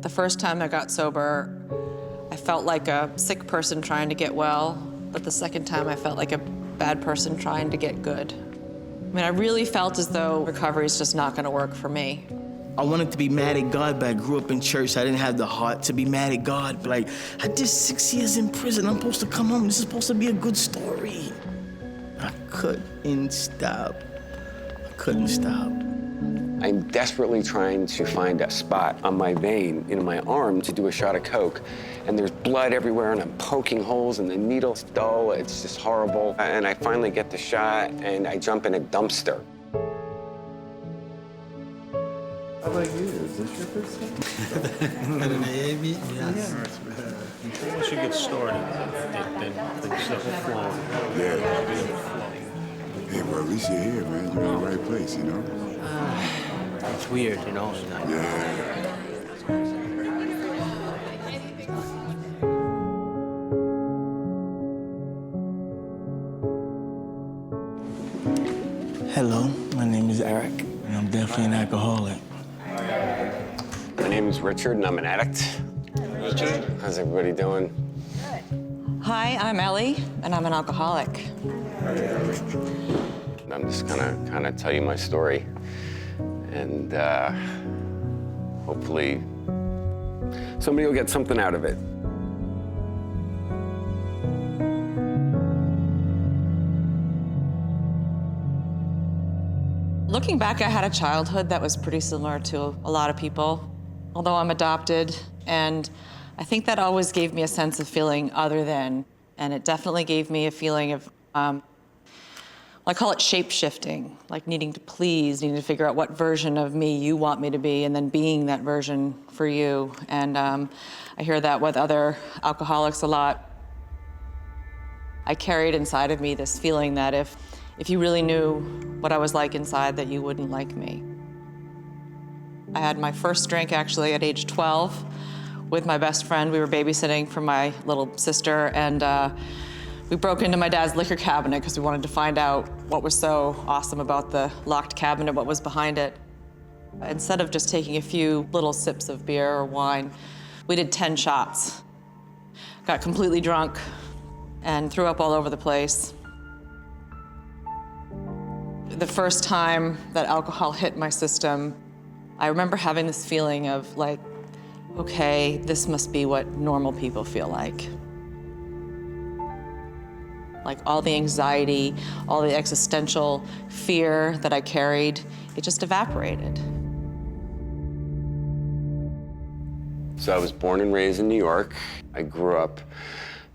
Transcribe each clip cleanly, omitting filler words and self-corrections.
The first time I got sober, I felt like a sick person trying to get well, but the second time I felt like a bad person trying to get good. I mean, I really felt as though recovery is just not gonna work for me. I wanted to be mad at God, but I grew up in church. So I didn't have the heart to be mad at God. Like, I did 6 years in prison. I'm supposed to come home. This is supposed to be a good story. I couldn't stop. I couldn't stop. I'm desperately trying to find a spot on my vein in my arm to do a shot of Coke. And there's blood everywhere, and I'm poking holes, and the needle's dull. It's just horrible. And I finally get the shot, and I jump in a dumpster. How about you? Is this your first time? Yes. Once you get started, then things will flow. Yeah. Hey, well, at least you're here, man. You're in the right place, you know? It's weird, you know? Yeah. Hello, my name is Eric, and I'm definitely an alcoholic. My name is Richard, and I'm an addict. Richard. How's everybody doing? Hi, I'm Ellie, and I'm an alcoholic. I'm just gonna kind of tell you my story, and hopefully somebody will get something out of it. Looking back, I had a childhood that was pretty similar to a lot of people, although I'm adopted, and I think that always gave me a sense of feeling other than, and it definitely gave me a feeling of, I call it shape-shifting, like needing to please, needing to figure out what version of me you want me to be, and then being that version for you. And I hear that with other alcoholics a lot. I carried inside of me this feeling that if you really knew what I was like inside, that you wouldn't like me. I had my first drink actually at age 12 with my best friend. We were babysitting for my little sister, and we broke into my dad's liquor cabinet because we wanted to find out what was so awesome about the locked cabinet, what was behind it. Instead of just taking a few little sips of beer or wine, we did 10 shots. Got completely drunk and threw up all over the place. The first time that alcohol hit my system, I remember having this feeling of like, okay, this must be what normal people feel like. Like all the anxiety, all the existential fear that I carried, it just evaporated. So I was born and raised in New York. I grew up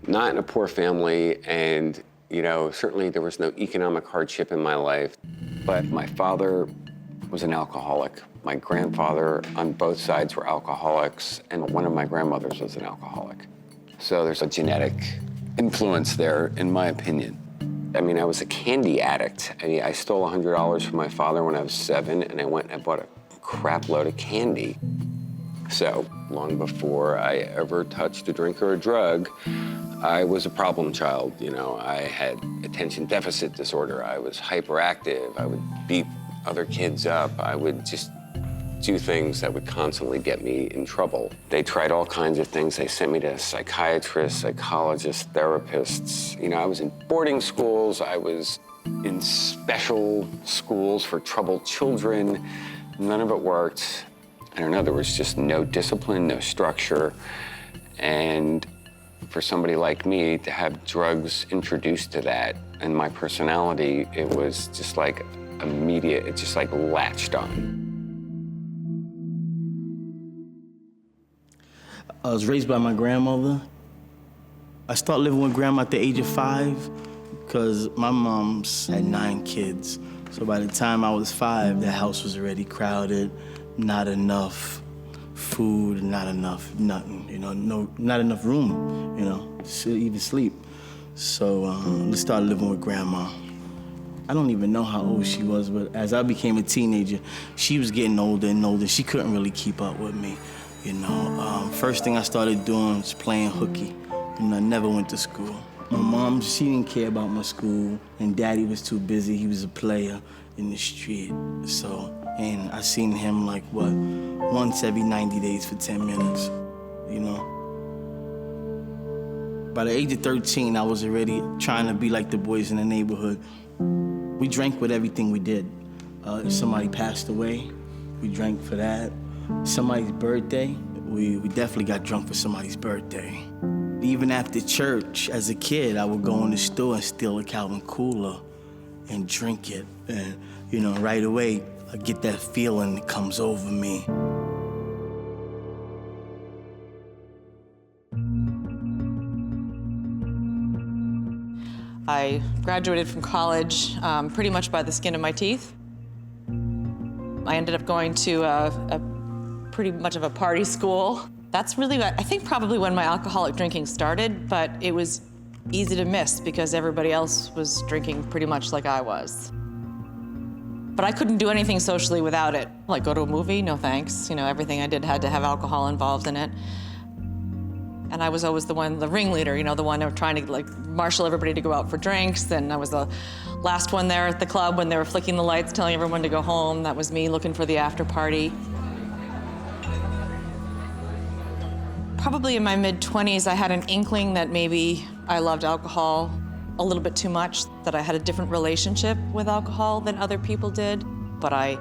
not in a poor family, and you know, certainly there was no economic hardship in my life, but my father was an alcoholic. My grandfather on both sides were alcoholics, and one of my grandmothers was an alcoholic. So there's a genetic influence there, in my opinion. I mean, I was a candy addict. I stole $100 from my father when I was 7, and I went and bought a crap load of candy. So long before I ever touched a drink or a drug, I was a problem child. You know, I had attention deficit disorder. I was hyperactive. I would beat other kids up. I would just do things that would constantly get me in trouble. They tried all kinds of things. They sent me to psychiatrists, psychologists, therapists. You know, I was in boarding schools. I was in special schools for troubled children. None of it worked. I don't know, there was just no discipline, no structure. And for somebody like me to have drugs introduced to that and my personality, it was just like immediate, it just like latched on. I was raised by my grandmother. I started living with grandma at the age of 5 because my mom's had 9 kids. So by the time I was 5, the house was already crowded, not enough food, not enough nothing, you know, not enough room, you know, to even sleep. So we started living with grandma. I don't even know how old she was, but as I became a teenager, she was getting older and older. She couldn't really keep up with me, you know. First thing I started doing was playing hooky, and I never went to school. My mom, she didn't care about my school, and daddy was too busy. He was a player in the street. So And I seen him like, what, once every 90 days for 10 minutes, you know? By the age of 13, I was already trying to be like the boys in the neighborhood. We drank with everything we did. If somebody passed away, we drank for that. Somebody's birthday, we definitely got drunk for somebody's birthday. Even after church, as a kid, I would go in the store and steal a Calvin Cooler and drink it. And, you know, right away, I get that feeling that comes over me. I graduated from college pretty much by the skin of my teeth. I ended up going to a pretty much of a party school. That's really, I think, probably when my alcoholic drinking started, but it was easy to miss because everybody else was drinking pretty much like I was. But I couldn't do anything socially without it. Like go to a movie, no thanks. You know, everything I did had to have alcohol involved in it. And I was always the ringleader, you know, the one that was trying to like marshal everybody to go out for drinks. And I was the last one there at the club when they were flicking the lights, telling everyone to go home. That was me looking for the after party. Probably in my mid-20s, I had an inkling that maybe I loved alcohol a little bit too much, that I had a different relationship with alcohol than other people did. But I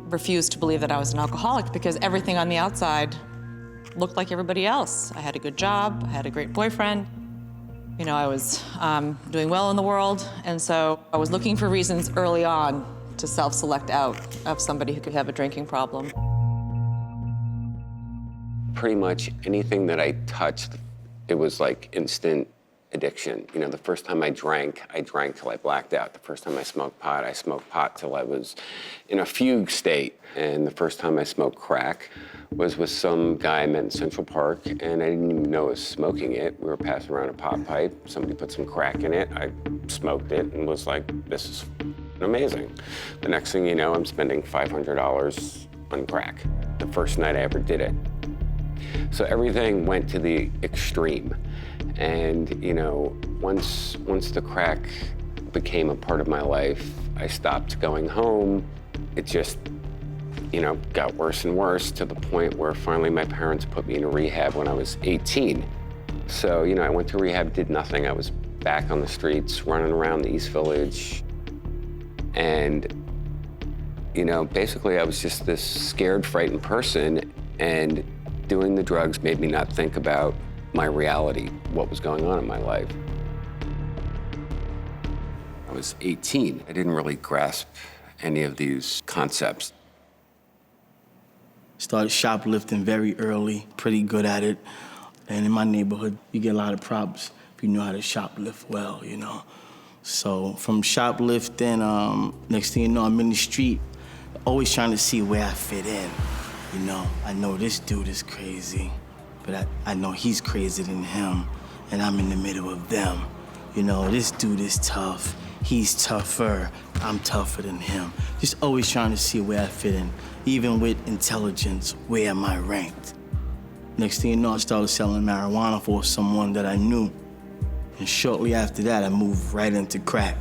refused to believe that I was an alcoholic because everything on the outside looked like everybody else. I had a good job, I had a great boyfriend. You know, I was doing well in the world, and so I was looking for reasons early on to self-select out of somebody who could have a drinking problem. Pretty much anything that I touched, it was like instant addiction. You know, the first time I drank till I blacked out. The first time I smoked pot till I was in a fugue state. And the first time I smoked crack was with some guy I met in Central Park, and I didn't even know I was smoking it. We were passing around a pot pipe. Somebody put some crack in it. I smoked it and was like, this is amazing. The next thing you know, I'm spending $500 on crack. The first night I ever did it. So everything went to the extreme. And, you know, once the crack became a part of my life, I stopped going home. It just, you know, got worse and worse to the point where finally my parents put me in a rehab when I was 18. So, you know, I went to rehab, did nothing. I was back on the streets, running around the East Village. And, you know, basically I was just this scared, frightened person, and doing the drugs made me not think about my reality, what was going on in my life. I was 18. I didn't really grasp any of these concepts. Started shoplifting very early, pretty good at it. And in my neighborhood, you get a lot of props if you know how to shoplift well, you know. So from shoplifting, next thing you know, I'm in the street, always trying to see where I fit in. You know, I know this dude is crazy, but I know he's crazier than him, and I'm in the middle of them. You know, this dude is tough, he's tougher, I'm tougher than him. Just always trying to see where I fit in. Even with intelligence, where am I ranked? Next thing you know, I started selling marijuana for someone that I knew. And shortly after that, I moved right into crack.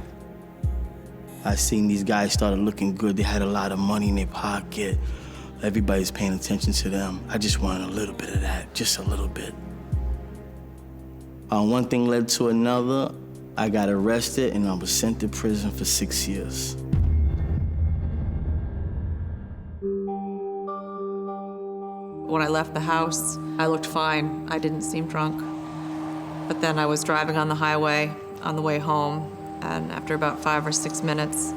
I seen these guys started looking good. They had a lot of money in their pocket. Everybody's paying attention to them. I just wanted a little bit of that, just a little bit. One thing led to another. I got arrested and I was sent to prison for 6 years. When I left the house, I looked fine. I didn't seem drunk. But then I was driving on the highway on the way home, and after about 5 or 6 minutes,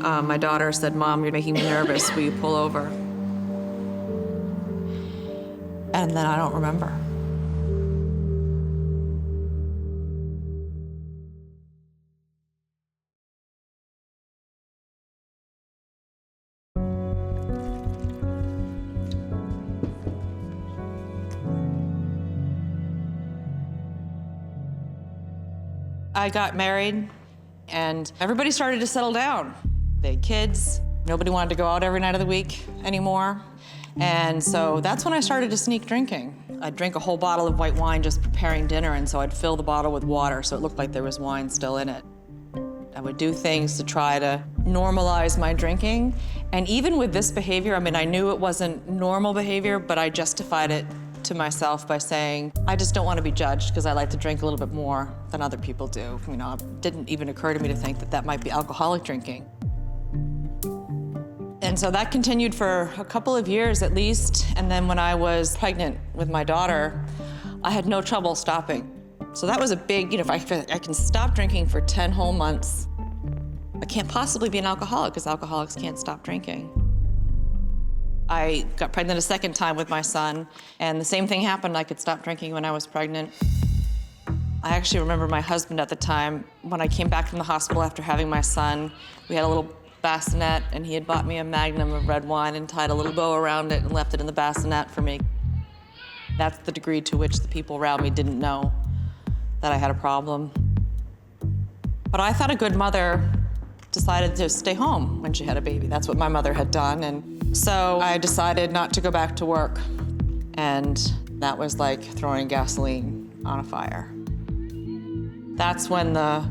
my daughter said, "Mom, you're making me nervous. Will you pull over?" And then I don't remember. I got married, and everybody started to settle down. They had kids. Nobody wanted to go out every night of the week anymore. And so that's when I started to sneak drinking. I'd drink a whole bottle of white wine just preparing dinner, and so I'd fill the bottle with water so it looked like there was wine still in it. I would do things to try to normalize my drinking. And even with this behavior, I mean, I knew it wasn't normal behavior, but I justified it to myself by saying, I just don't want to be judged because I like to drink a little bit more than other people do. You know, it didn't even occur to me to think that that might be alcoholic drinking. And so that continued for a couple of years at least. And then when I was pregnant with my daughter, I had no trouble stopping. So that was a big, you know, if I can stop drinking for 10 whole months, I can't possibly be an alcoholic because alcoholics can't stop drinking. I got pregnant a second time with my son, and the same thing happened. I could stop drinking when I was pregnant. I actually remember my husband at the time, when I came back from the hospital after having my son, we had a little bassinet, and he had bought me a magnum of red wine and tied a little bow around it and left it in the bassinet for me. That's the degree to which the people around me didn't know that I had a problem. But I thought a good mother decided to stay home when she had a baby. That's what my mother had done. And so I decided not to go back to work. And that was like throwing gasoline on a fire. That's when the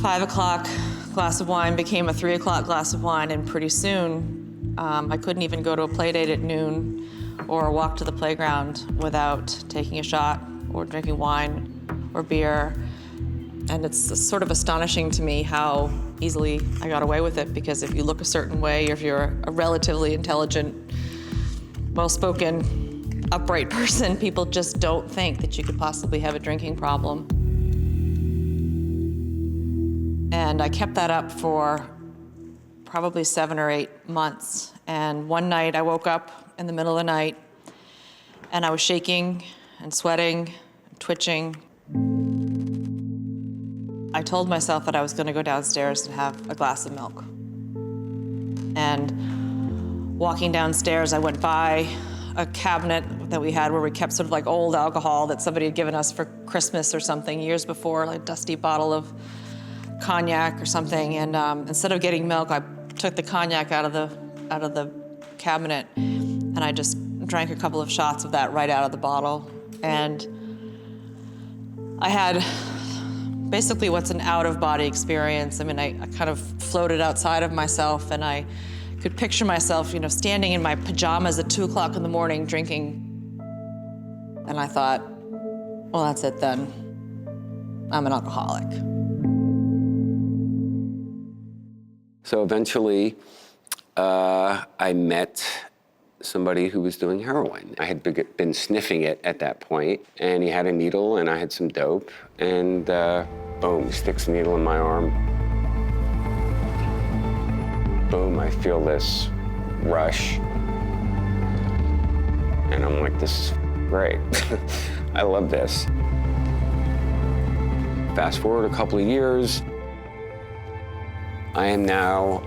5 o'clock glass of wine became a 3 o'clock glass of wine, and pretty soon I couldn't even go to a play date at noon or walk to the playground without taking a shot or drinking wine or beer. And it's sort of astonishing to me how easily I got away with it, because if you look a certain way, or if you're a relatively intelligent, well-spoken, upright person, people just don't think that you could possibly have a drinking problem. And I kept that up for probably 7 or 8 months. And one night I woke up in the middle of the night and I was shaking and sweating, and twitching. I told myself that I was going to go downstairs and have a glass of milk. And walking downstairs, I went by a cabinet that we had where we kept sort of like old alcohol that somebody had given us for Christmas or something years before, like a dusty bottle of cognac or something. And instead of getting milk, I took the cognac out of the cabinet, and I just drank a couple of shots of that right out of the bottle. And I had basically what's an out-of-body experience. I mean, I kind of floated outside of myself, and I could picture myself, you know, standing in my pajamas at 2 o'clock in the morning drinking. And I thought, well, that's it then. I'm an alcoholic. So eventually, I met somebody who was doing heroin. I had been sniffing it at that point, and he had a needle, and I had some dope, and boom, sticks a needle in my arm. Boom, I feel this rush, and I'm like, this is great. I love this. Fast forward a couple of years, I am now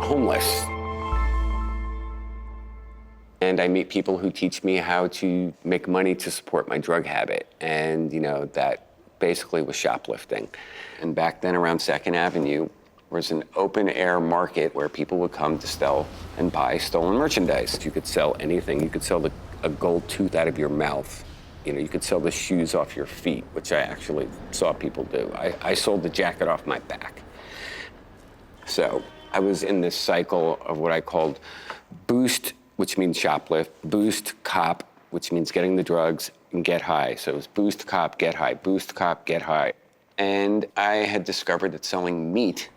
homeless. And I meet people who teach me how to make money to support my drug habit. And, you know, that basically was shoplifting. And back then around 2nd Avenue was an open air market where people would come to sell and buy stolen merchandise. You could sell anything. You could sell a gold tooth out of your mouth. You know, you could sell the shoes off your feet, which I actually saw people do. I sold the jacket off my back. So I was in this cycle of what I called boost, which means shoplift, boost, cop, which means getting the drugs, and get high. So it was boost, cop, get high, boost, cop, get high. And I had discovered that selling meat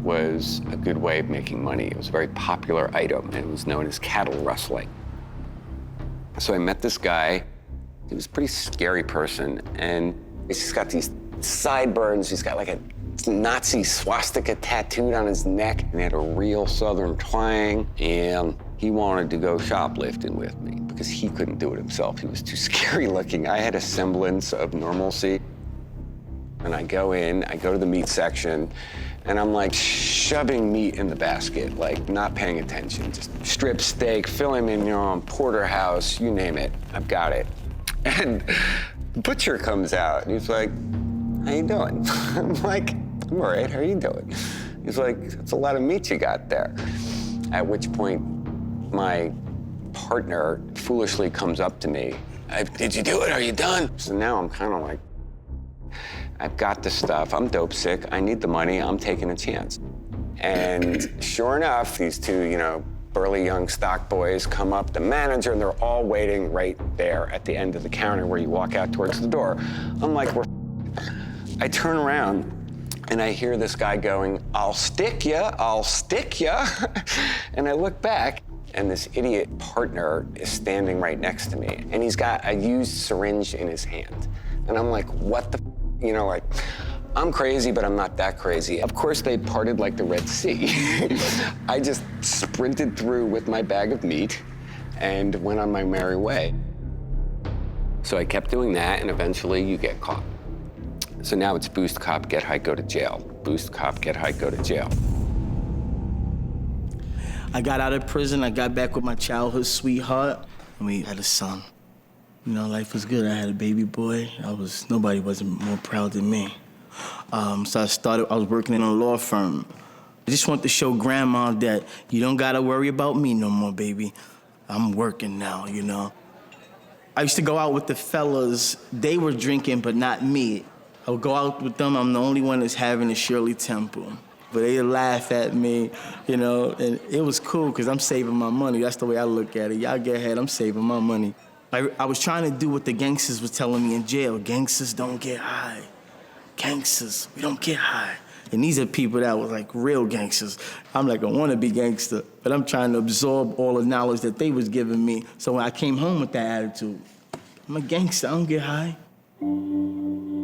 was a good way of making money. It was a very popular item, and it was known as cattle rustling. So I met this guy. He was a pretty scary person, and he's got these sideburns. He's got like a Nazi swastika tattooed on his neck, and he had a real Southern twang, and he wanted to go shoplifting with me because he couldn't do it himself. He was too scary looking. I had a semblance of normalcy. And I go in, I go to the meat section, and I'm like shoving meat in the basket, like not paying attention. Just strip steak, filet mignon, porterhouse, you name it, I've got it. And the butcher comes out, and he's like, how you doing? I'm like, I'm all right, how are you doing? He's like, it's a lot of meat you got there. At which point, my partner foolishly comes up to me. Did you do it? Are you done? So now I'm kind of like, I've got the stuff, I'm dope sick, I need the money, I'm taking a chance. And sure enough, these two, burly young stock boys come up, the manager, and they're all waiting right there at the end of the counter where you walk out towards the door. I'm like, I turn around and I hear this guy going, I'll stick ya. And I look back and this idiot partner is standing right next to me and he's got a used syringe in his hand. And I'm like, what the, I'm crazy, but I'm not that crazy. Of course, they parted like the Red Sea. I just sprinted through with my bag of meat and went on my merry way. So I kept doing that, and eventually you get caught. So now it's boost cop, get high, go to jail. Boost cop, get high, go to jail. I got out of prison, I got back with my childhood sweetheart, and we had a son. Life was good. I had a baby boy. Nobody wasn't more proud than me. So I was working in a law firm. I just want to show grandma that you don't gotta worry about me no more, baby. I'm working now, I used to go out with the fellas. They were drinking, but not me. I would go out with them. I'm the only one that's having a Shirley Temple. But they laugh at me, and it was cool because I'm saving my money. That's the way I look at it. Y'all get ahead, I'm saving my money. I was trying to do what the gangsters were telling me in jail. Gangsters don't get high. Gangsters, we don't get high. And these are people that were like real gangsters. I'm like a wannabe gangster, but I'm trying to absorb all the knowledge that they was giving me. So when I came home with that attitude, I'm a gangster, I don't get high.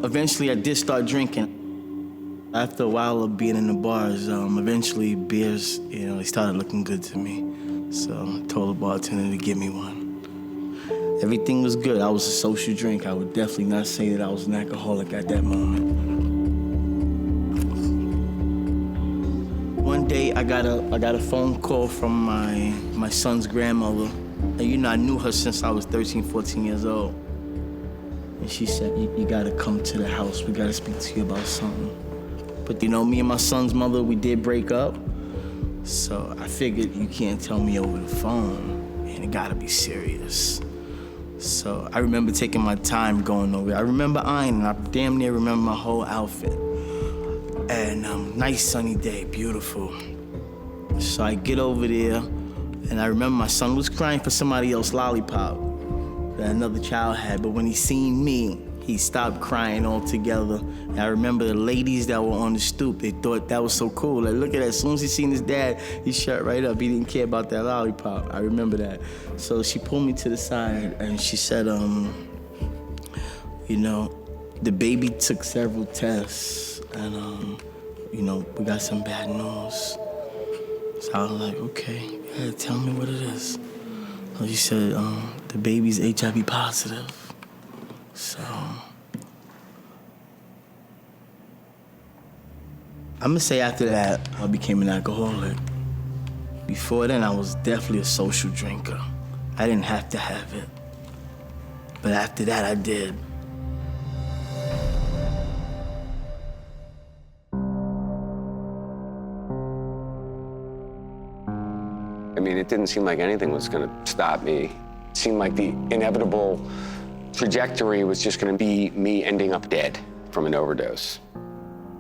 Eventually, I did start drinking. After a while of being in the bars, eventually beers, they started looking good to me. So I told the bartender to give me one. Everything was good. I was a social drink. I would definitely not say that I was an alcoholic at that moment. One day, I got a phone call from my son's grandmother. And I knew her since I was 13, 14 years old. And she said, you gotta come to the house. We gotta speak to you about something. But me and my son's mother, we did break up. So I figured you can't tell me over the phone, and it gotta be serious. So I remember taking my time going over. I remember ironing. I damn near remember my whole outfit. And nice sunny day, beautiful. So I get over there, and I remember my son was crying for somebody else's lollipop that another child had. But when he seen me, he stopped crying altogether. And I remember the ladies that were on the stoop, they thought that was so cool. Like, look at that, as soon as he seen his dad, he shut right up. He didn't care about that lollipop. I remember that. So she pulled me to the side and she said, the baby took several tests and, we got some bad news. So I was like, okay, yeah, tell me what it is. So she said, the baby's HIV positive. So, I'm gonna say after that, I became an alcoholic. Before then, I was definitely a social drinker. I didn't have to have it. But after that, I did. It didn't seem like anything was gonna stop me. It seemed like the inevitable trajectory was just gonna be me ending up dead from an overdose.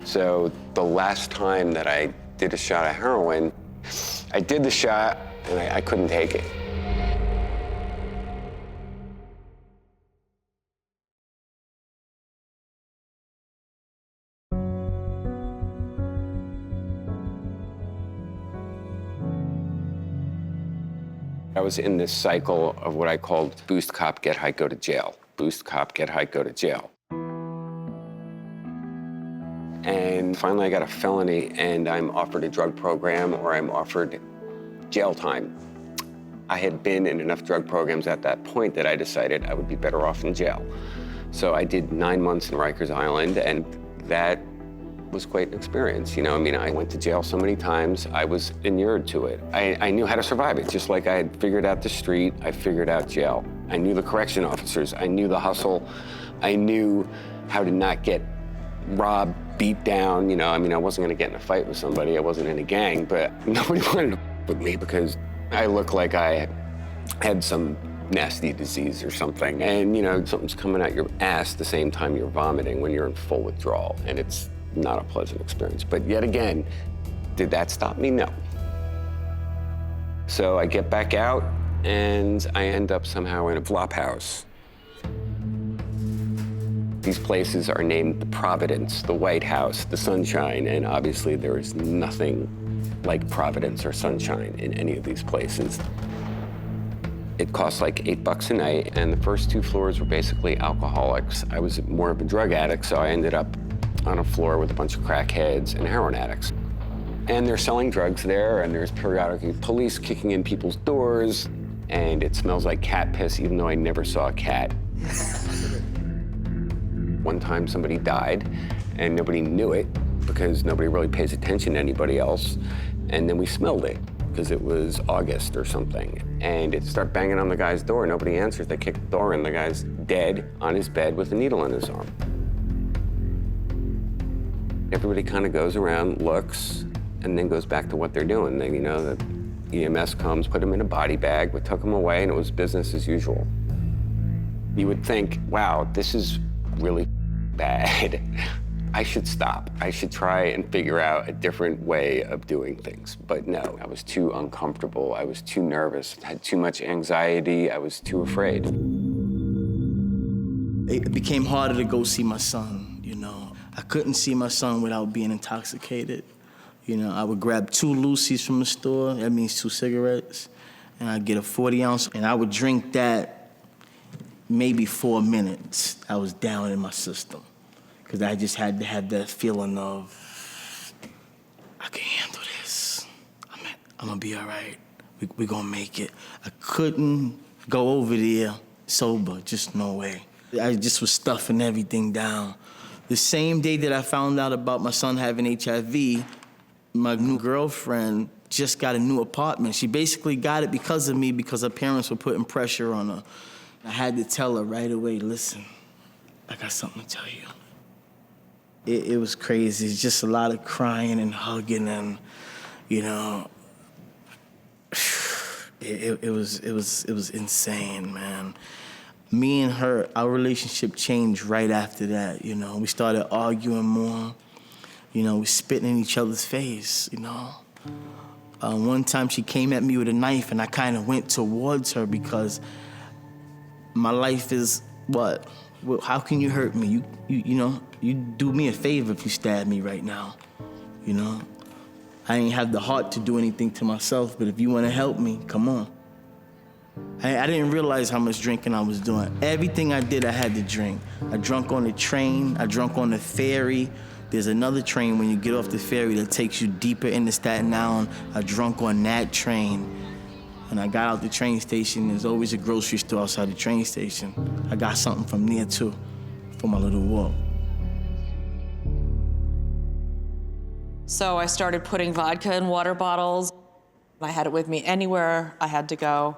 So the last time that I did a shot of heroin, I did the shot and I couldn't take it. I was in this cycle of what I called boost cop, get high, go to jail. Boost cop, get high, go to jail. And finally I got a felony and I'm offered a drug program or I'm offered jail time. I had been in enough drug programs at that point that I decided I would be better off in jail. So I did 9 months in Rikers Island, and that was quite an experience. I went to jail so many times, I was inured to it. I knew how to survive it, just like I had figured out the street, I figured out jail. I knew the correction officers, I knew the hustle, I knew how to not get robbed, beat down. I wasn't gonna get in a fight with somebody, I wasn't in a gang, but nobody wanted to with me because I looked like I had some nasty disease or something. And, something's coming out your ass the same time you're vomiting when you're in full withdrawal. And it's not a pleasant experience. But yet again, did that stop me? No. So I get back out, and I end up somehow in a flop house. These places are named the Providence, the White House, the Sunshine, and obviously there is nothing like Providence or Sunshine in any of these places. It cost like $8 a night, and the first 2 floors were basically alcoholics. I was more of a drug addict, so I ended up on a floor with a bunch of crackheads and heroin addicts. And they're selling drugs there, and there's periodically police kicking in people's doors, and it smells like cat piss, even though I never saw a cat. One time somebody died, and nobody knew it because nobody really pays attention to anybody else. And then we smelled it because it was August or something. And it started banging on the guy's door. Nobody answers. They kick the door in. The guy's dead on his bed with a needle in his arm. Everybody kind of goes around, looks, and then goes back to what they're doing. They, the EMS comes, put him in a body bag, we took him away, and it was business as usual. You would think, wow, this is really bad. I should stop. I should try and figure out a different way of doing things. But no, I was too uncomfortable. I was too nervous, had too much anxiety. I was too afraid. It became harder to go see my son, I couldn't see my son without being intoxicated. I would grab 2 Lucy's from the store, that means 2 cigarettes, and I'd get a 40-ounce, and I would drink that maybe 4 minutes. I was down in my system because I just had to have that feeling of, I can handle this. I'm gonna be all right. We're gonna make it. I couldn't go over there sober, just no way. I just was stuffing everything down. The same day that I found out about my son having HIV, my new girlfriend just got a new apartment. She basically got it because of me, because her parents were putting pressure on her. I had to tell her right away, listen, I got something to tell you. It was crazy. It's just a lot of crying and hugging and, it was insane, man. Me and her, our relationship changed right after that, We started arguing more. We spitting in each other's face, One time she came at me with a knife and I kind of went towards her because my life is what? Well, how can you hurt me? You do me a favor if you stab me right now, I ain't have the heart to do anything to myself, but if you want to help me, come on. I didn't realize how much drinking I was doing. Everything I did, I had to drink. I drunk on the train, I drunk on the ferry. There's another train when you get off the ferry that takes you deeper into Staten Island. I drunk on that train. When I got out the train station, there's always a grocery store outside the train station. I got something from there too, for my little walk. So I started putting vodka in water bottles. I had it with me anywhere I had to go.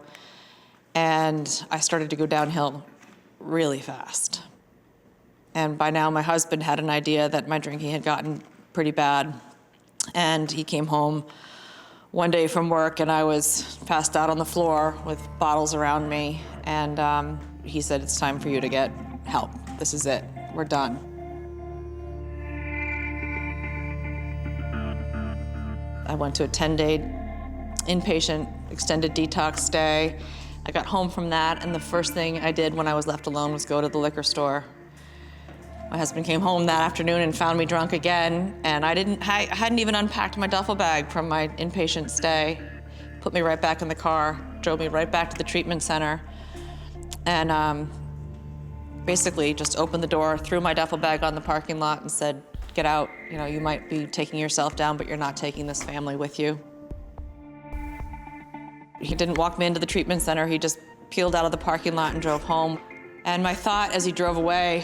And I started to go downhill really fast. And by now, my husband had an idea that my drinking had gotten pretty bad. And he came home one day from work, and I was passed out on the floor with bottles around me. And he said, it's time for you to get help. This is it. We're done. I went to a 10-day inpatient extended detox stay. I got home from that, and the first thing I did when I was left alone was go to the liquor store. My husband came home that afternoon and found me drunk again, and I hadn't even unpacked my duffel bag from my inpatient stay. Put me right back in the car, drove me right back to the treatment center, and basically just opened the door, threw my duffel bag on the parking lot and said, get out. You might be taking yourself down, but you're not taking this family with you. He didn't walk me into the treatment center. He just peeled out of the parking lot and drove home. And my thought as he drove away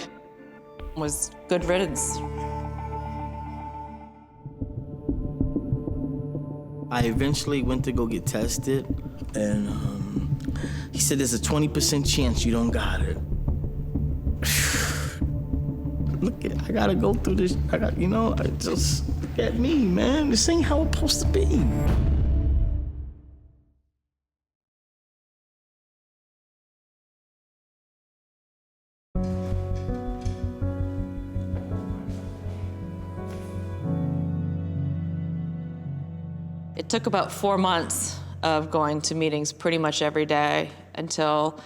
was good riddance. I eventually went to go get tested, and he said there's a 20% chance you don't got it. Look, I gotta go through this. I just get me, man. This ain't how it's supposed to be. took about 4 months of going to meetings pretty much every day until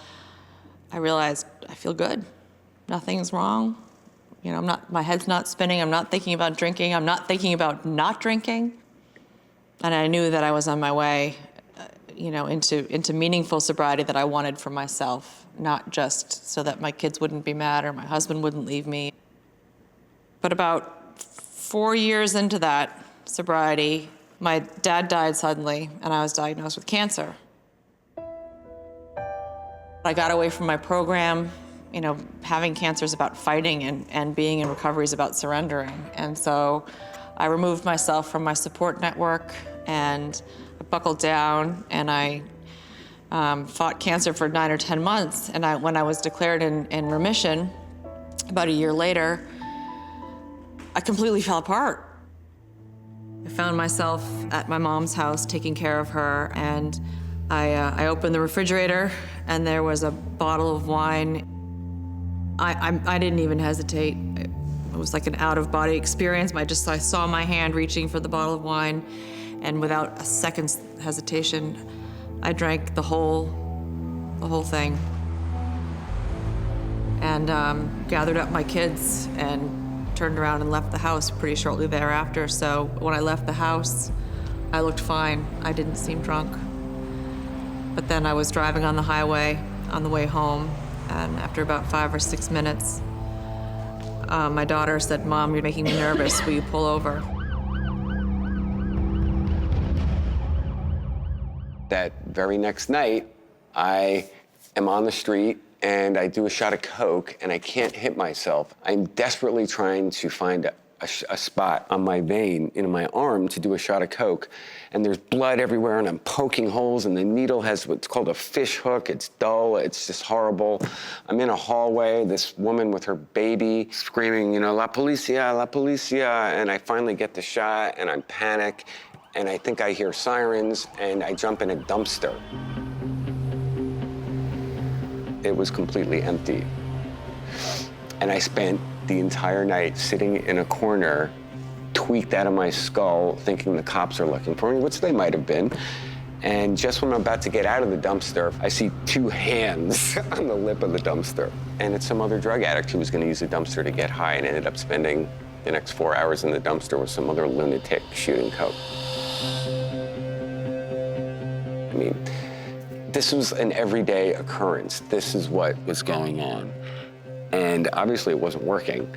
I realized I feel good. Nothing's wrong. You know, my head's not spinning. I'm not thinking about drinking. I'm not thinking about not drinking. And I knew that I was on my way, into meaningful sobriety that I wanted for myself, not just so that my kids wouldn't be mad or my husband wouldn't leave me. But about 4 years into that sobriety, my dad died suddenly, and I was diagnosed with cancer. I got away from my program. You know, having cancer is about fighting, and being in recovery is about surrendering. And so I removed myself from my support network, and I buckled down, and I fought cancer for 9 or 10 months. And when I was declared in remission, about a year later, I completely fell apart. I found myself at my mom's house taking care of her, and I opened the refrigerator, and there was a bottle of wine. I didn't even hesitate. It was like an out-of-body experience. I saw my hand reaching for the bottle of wine, and without a second's hesitation, I drank the whole thing. And gathered up my kids and turned around and left the house pretty shortly thereafter. So when I left the house, I looked fine. I didn't seem drunk. But then I was driving on the highway on the way home, and after about 5 or 6 minutes, my daughter said, "Mom, you're making me nervous. Will you pull over?" That very next night, I am on the street and I do a shot of Coke and I can't hit myself. I'm desperately trying to find a spot on my vein in my arm to do a shot of Coke, and there's blood everywhere, and I'm poking holes, and the needle has what's called a fish hook. It's dull, it's just horrible. I'm in a hallway, this woman with her baby screaming, la policia, and I finally get the shot, and I'm panicked, and I think I hear sirens, and I jump in a dumpster. It was completely empty. And I spent the entire night sitting in a corner, tweaked out of my skull, thinking the cops are looking for me, which they might have been. And just when I'm about to get out of the dumpster, I see 2 hands on the lip of the dumpster. And it's some other drug addict who was gonna use the dumpster to get high and ended up spending the next 4 hours in the dumpster with some other lunatic shooting Coke. I mean, this was an everyday occurrence. This is what was going on. And obviously it wasn't working.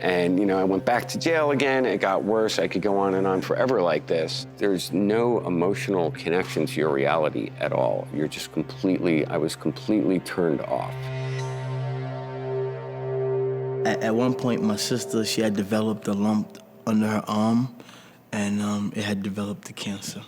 And, I went back to jail again. It got worse. I could go on and on forever like this. There's no emotional connection to your reality at all. You're just I was completely turned off. At one point, my sister, she had developed a lump under her arm, and it had developed the cancer.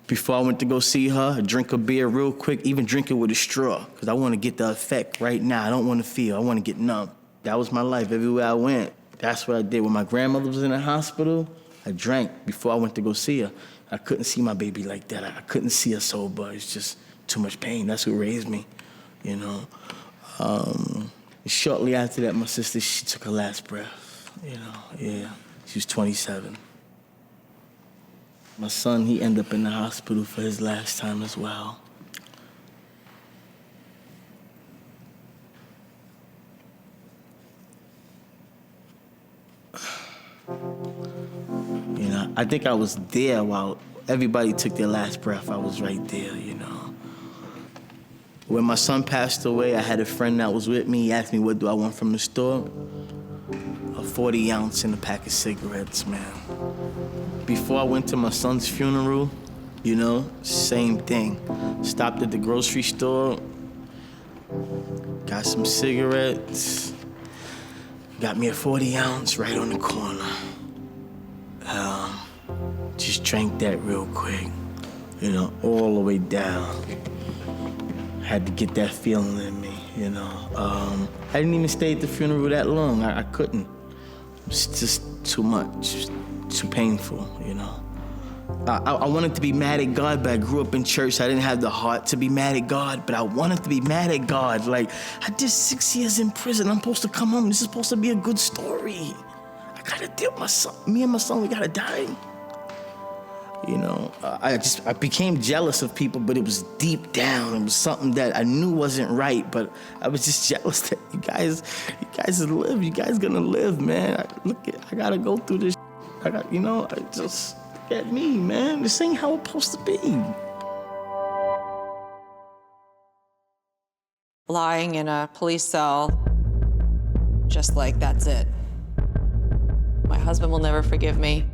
Before I went to go see her, I drink a beer real quick, even drink it with a straw, because I want to get the effect right now. I don't want to feel. I want to get numb. That was my life everywhere I went. That's what I did. When my grandmother was in the hospital, I drank before I went to go see her. I couldn't see my baby like that. I couldn't see her sober. It's just too much pain. That's what raised me, Shortly after that, my sister, she took her last breath, yeah. She was 27. My son, he ended up in the hospital for his last time as well. I think I was there while everybody took their last breath. I was right there, When my son passed away, I had a friend that was with me. He asked me, what do I want from the store? A 40 ounce and a pack of cigarettes, man. Before I went to my son's funeral, same thing. Stopped at the grocery store, got some cigarettes, got me a 40 ounce right on the corner. Just drank that real quick, all the way down. Had to get that feeling in me, I didn't even stay at the funeral that long. I couldn't. It was just too much, too painful, I wanted to be mad at God, but I grew up in church. I didn't have the heart to be mad at God, but I wanted to be mad at God. Like, I did 6 years in prison. I'm supposed to come home. This is supposed to be a good story. I gotta deal with my son. Me and my son, we gotta die. You know, I became jealous of people, but it was deep down. It was something that I knew wasn't right, but I was just jealous that you guys live. You guys gonna live, man. I gotta go through this. Get me, man. This ain't how it's supposed to be. Lying in a police cell, just like that's it. My husband will never forgive me.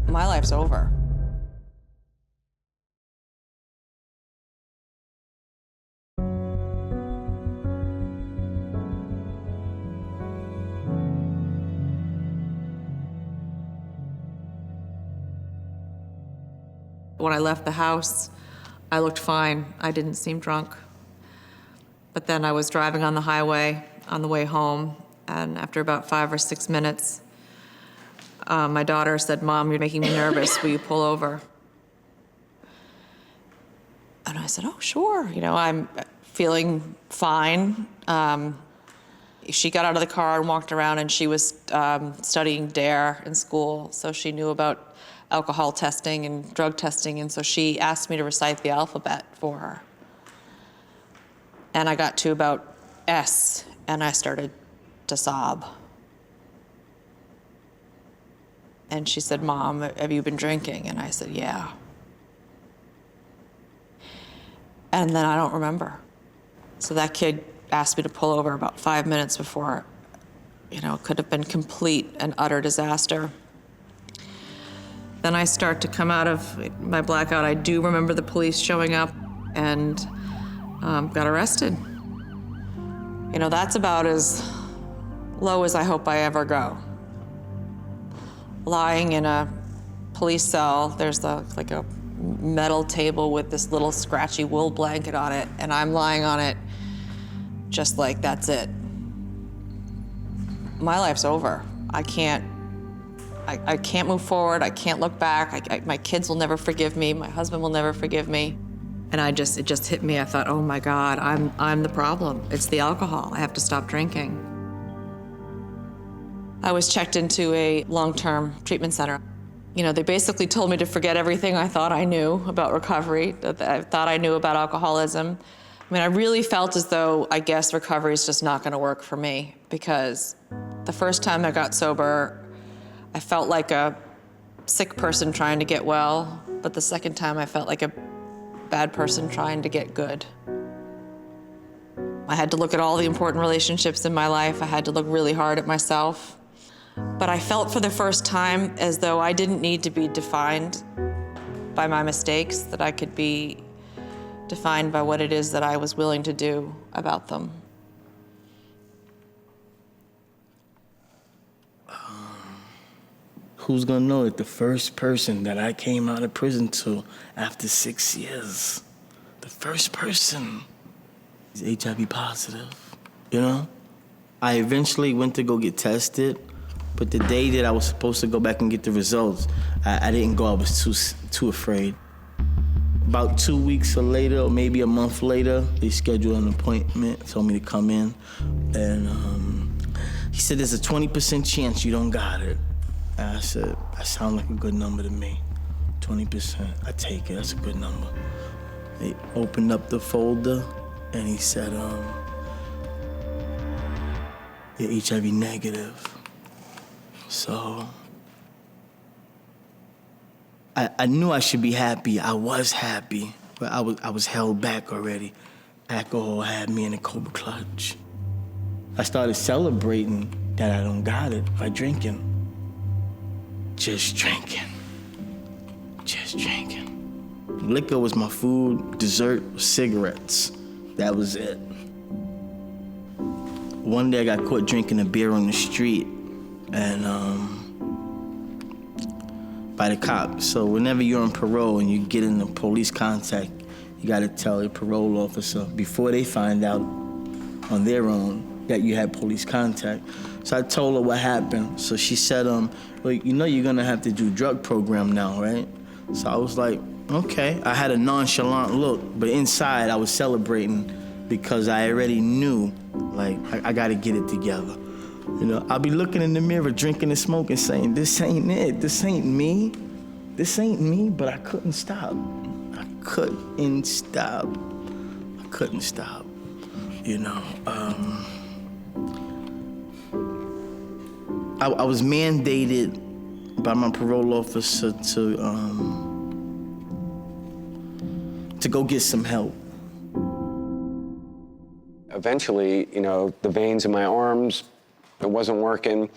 My life's over. When I left the house, I looked fine. I didn't seem drunk. But then I was driving on the highway on the way home, and after about 5 or 6 minutes, my daughter said, "Mom, you're making me nervous. Will you pull over?" And I said, "Oh, sure. You know, I'm feeling fine." She got out of the car and walked around, and she was studying DARE in school, so she knew about alcohol testing and drug testing, and so she asked me to recite the alphabet for her. And I got to about S, and I started to sob. And she said, "Mom, have you been drinking?" And I said, "Yeah." And then I don't remember. So that kid asked me to pull over about 5 minutes before, it could have been complete and utter disaster. Then I start to come out of my blackout. I do remember the police showing up and got arrested. That's about as low as I hope I ever go. Lying in a police cell, there's like a metal table with this little scratchy wool blanket on it, and I'm lying on it just like that's it. My life's over. I can't move forward. I can't look back. My kids will never forgive me. My husband will never forgive me. And it just hit me. I thought, oh my God, I'm the problem. It's the alcohol. I have to stop drinking. I was checked into a long-term treatment center. They basically told me to forget everything I thought I knew about recovery, that I thought I knew about alcoholism. I really felt as though, I guess, recovery is just not gonna work for me, because the first time I got sober, I felt like a sick person trying to get well, but the second time I felt like a bad person trying to get good. I had to look at all the important relationships in my life. I had to look really hard at myself. But I felt for the first time as though I didn't need to be defined by my mistakes, that I could be defined by what it is that I was willing to do about them. Who's gonna know that the first person that I came out of prison to after 6 years, the first person is HIV positive, I eventually went to go get tested, but the day that I was supposed to go back and get the results, I didn't go. I was too afraid. About 2 weeks or later, or maybe a month later, they scheduled an appointment, told me to come in, and he said, "There's a 20% chance you don't got it." And I said, "That sounds like a good number to me. 20%, I take it, that's a good number." He opened up the folder, and he said, "You're HIV negative." So I knew I should be happy. I was happy, but I was held back already. Alcohol had me in a cobra clutch. I started celebrating that I don't got it by drinking. Just drinking. Liquor was my food, dessert, cigarettes. That was it. One day I got caught drinking a beer on the street, and by the cops. So whenever you're on parole and you get in the police contact, you gotta tell your parole officer before they find out on their own that you had police contact. So I told her what happened. So she said, well, you're gonna have to do drug program now, right? So I was like, okay. I had a nonchalant look, but inside I was celebrating because I already knew, like, I gotta get it together. I'll be looking in the mirror, drinking and smoking, saying, this ain't it, this ain't me. this ain't me, but I couldn't stop. I couldn't stop. You know, I was mandated by my parole officer to go get some help. Eventually, you know, the veins in my arms, it wasn't working.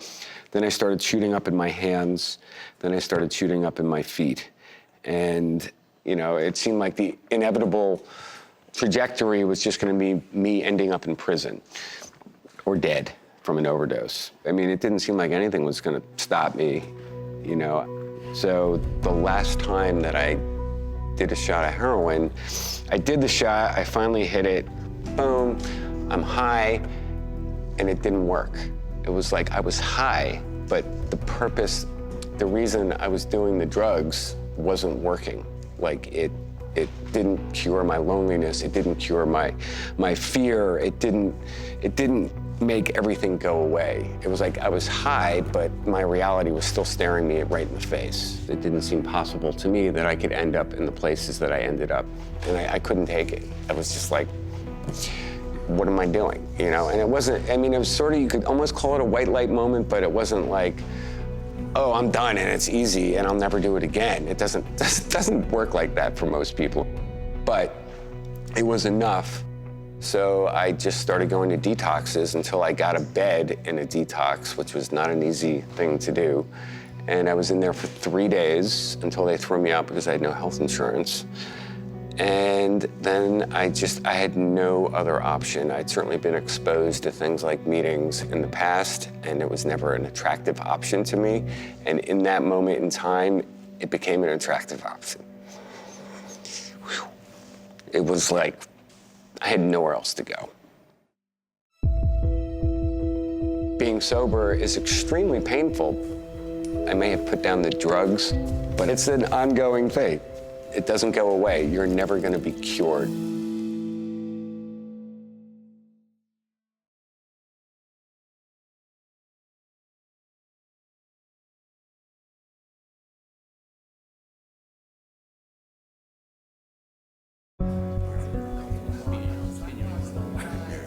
Then I started shooting up in my hands. Then I started shooting up in my feet. And, you know, it seemed like the inevitable trajectory was just gonna be me ending up in prison or dead from an overdose. I mean, it didn't seem like anything was gonna stop me, you know. So the last time that I did a shot of heroin, I did the shot, I finally hit it, boom, I'm high, and it didn't work. It was like I was high, but the purpose, the reason I was doing the drugs wasn't working. Like it didn't cure my loneliness, it didn't cure my fear, it didn't make everything go away. It was like I was high, but my reality was still staring me right in the face. It didn't seem possible to me that I could end up in the places that I ended up, and I couldn't take it. I was just like, what am I doing? You know, and it wasn't, I mean, it was sort of, you could almost call it a white light moment, but it wasn't like, oh, I'm done and it's easy and I'll never do it again. It doesn't work like that for most people. But it was enough. So I just started going to detoxes until I got a bed in a detox, which was not an easy thing to do. And I was in there for 3 days until they threw me out because I had no health insurance. And then I had no other option. I'd certainly been exposed to things like meetings in the past, and it was never an attractive option to me. And in that moment in time, it became an attractive option. Whew. It was like, I had nowhere else to go. Being sober is extremely painful. I may have put down the drugs, but it's an ongoing thing. It doesn't go away. You're never going to be cured.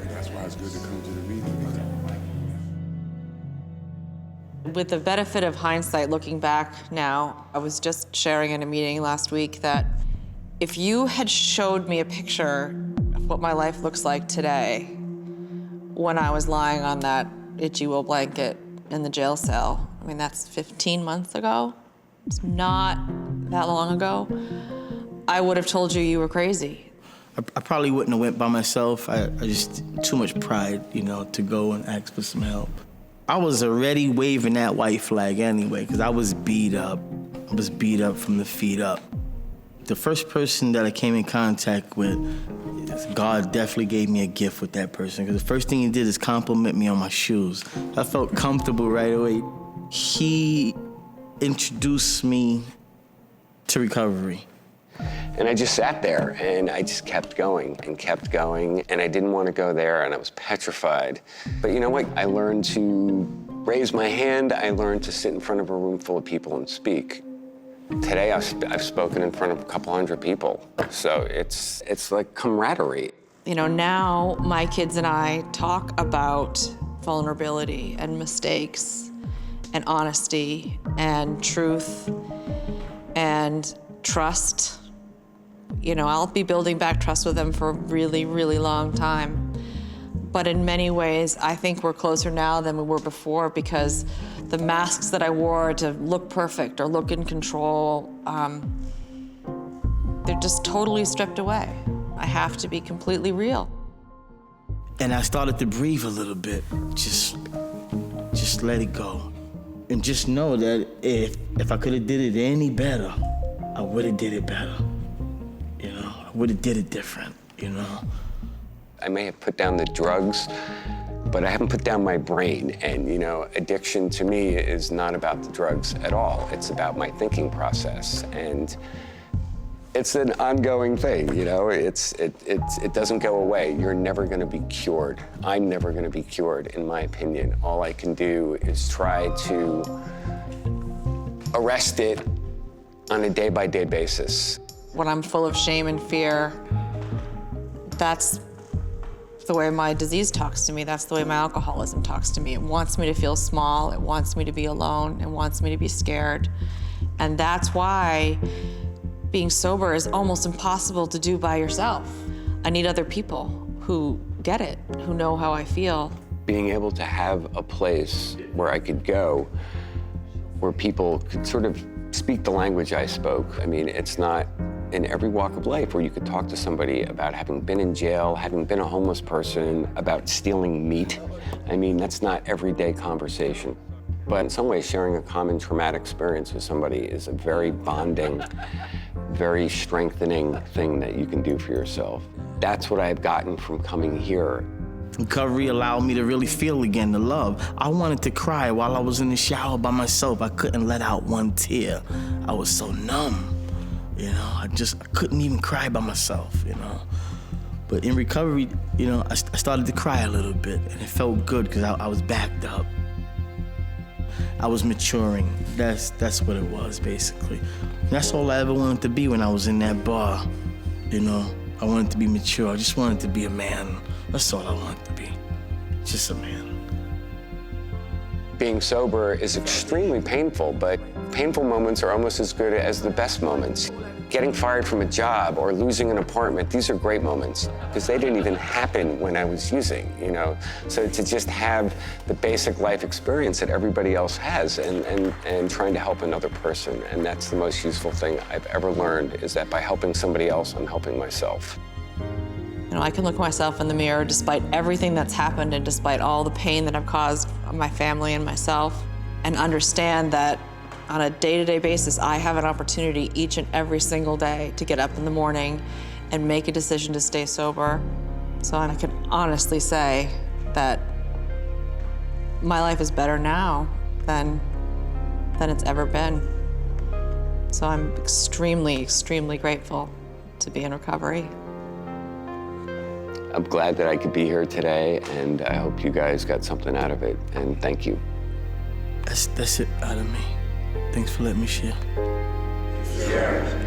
That's why it's good to come to the meeting. With the benefit of hindsight, looking back now, I was just sharing in a meeting last week that if you had showed me a picture of what my life looks like today, when I was lying on that itchy wool blanket in the jail cell, I mean, that's 15 months ago. It's not that long ago. I would have told you were crazy. I probably wouldn't have went by myself. I just, too much pride, you know, to go and ask for some help. I was already waving that white flag anyway, because I was beat up. I was beat up from the feet up. The first person that I came in contact with, God definitely gave me a gift with that person, because the first thing he did is compliment me on my shoes. I felt comfortable right away. He introduced me to recovery. And I just sat there and I just kept going and kept going, and I didn't want to go there and I was petrified. But you know what? I learned to raise my hand. I learned to sit in front of a room full of people and speak. Today I've spoken in front of a couple hundred people. So it's like camaraderie. You know, now my kids and I talk about vulnerability and mistakes and honesty and truth and trust. You know, I'll be building back trust with them for a really, really long time. But in many ways, I think we're closer now than we were before, because the masks that I wore to look perfect or look in control, they're just totally stripped away. I have to be completely real. And I started to breathe a little bit. Just let it go. And just know that if I could have did it any better, I would have did it better. You know, I would have did it different, you know. I may have put down the drugs, but I haven't put down my brain. And, you know, addiction to me is not about the drugs at all. It's about my thinking process. And it's an ongoing thing, you know? It doesn't go away. You're never gonna be cured. I'm never gonna be cured, in my opinion. All I can do is try to arrest it on a day-by-day basis. When I'm full of shame and fear, that's the way my disease talks to me. That's the way my alcoholism talks to me. It wants me to feel small. It wants me to be alone. It wants me to be scared. And that's why being sober is almost impossible to do by yourself. I need other people who get it, who know how I feel. Being able to have a place where I could go, where people could sort of speak the language I spoke. I mean, it's not in every walk of life where you could talk to somebody about having been in jail, having been a homeless person, about stealing meat. I mean, that's not everyday conversation. But in some ways, sharing a common traumatic experience with somebody is a very bonding, very strengthening thing that you can do for yourself. That's what I've gotten from coming here. Recovery allowed me to really feel again the love. I wanted to cry while I was in the shower by myself. I couldn't let out one tear. I was so numb, you know. I couldn't even cry by myself, you know. But in recovery, you know, I started to cry a little bit, and it felt good because I was backed up. I was maturing. That's what it was, basically. That's all I ever wanted to be when I was in that bar, you know. I wanted to be mature. I just wanted to be a man. That's all I wanted to be, just a man. Being sober is extremely painful, but painful moments are almost as good as the best moments. Getting fired from a job or losing an apartment, these are great moments because they didn't even happen when I was using, you know? So to just have the basic life experience that everybody else has and trying to help another person, and that's the most useful thing I've ever learned, is that by helping somebody else, I'm helping myself. You know, I can look myself in the mirror despite everything that's happened and despite all the pain that I've caused my family and myself, and understand that on a day-to-day basis, I have an opportunity each and every single day to get up in the morning and make a decision to stay sober. So I can honestly say that my life is better now than it's ever been. So I'm extremely, extremely grateful to be in recovery. I'm glad that I could be here today, and I hope you guys got something out of it, and thank you. That's it out of me. Thanks for letting me share. Yeah.